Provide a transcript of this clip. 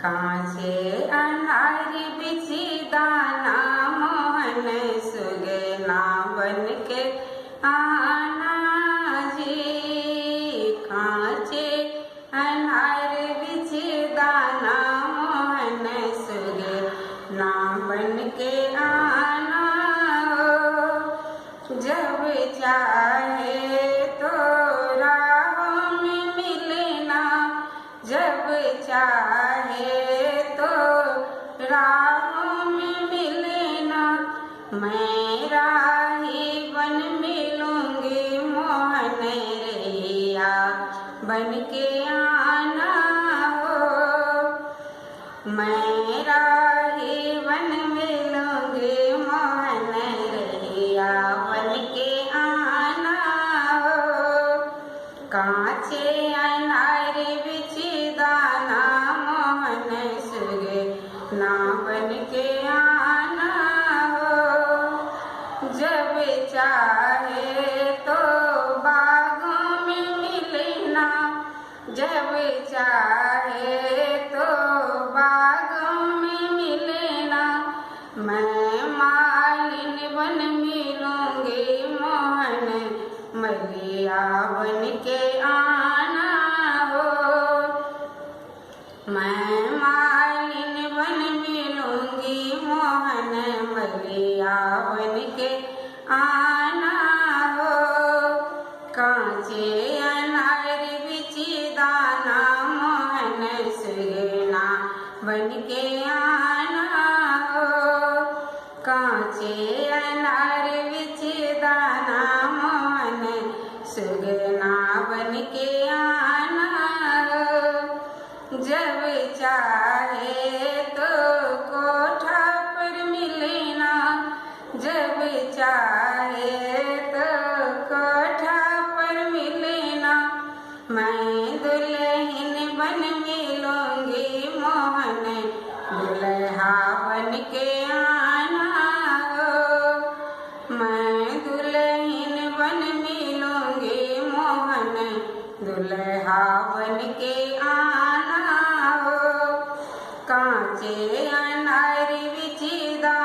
कांचे अनारी बिछी दाना मोहन सुगना बन के आना जी। कांचे अनार बिछी दाना मोहन सुगना बन के आना जब चाहे तो राहों में मिलना, जब चाहे तो राहों में मिलना। मैं राही बन मिलूंगी मोहन रैया बन के आना हो। मैं राही बन मिलूंगी मोहन रैया बन के आना हो। कांचे अनार बिछी दाना मोहन सुगना बन के आना हो। जब चाहे तो बागों में मिलना, जब चाहे तो बागों में मिलना। मैं मालिन बन मिलूंगी मोहन मलिया बन के आना हो। मैं मालिन बन मिलूंगी मोहन मलिया बन के आना हो। कांचे अनार बिछी दाना मोहन सुगना बन के आना हो। कांचे अनार बिछी दाना मोहन सुगना बन के आना हो। जब चाहे तो कोठा पर मिलना, जब चाहे तो कोठा पर मिलना। मैं दुल्हन बन मिलूंगी मोहन दुल्हा बन के आना हो। मैं दुल्हन बन मिलूंगी मोहन दुल्हा बन के आना हो। कांचे अनार बिछी दाना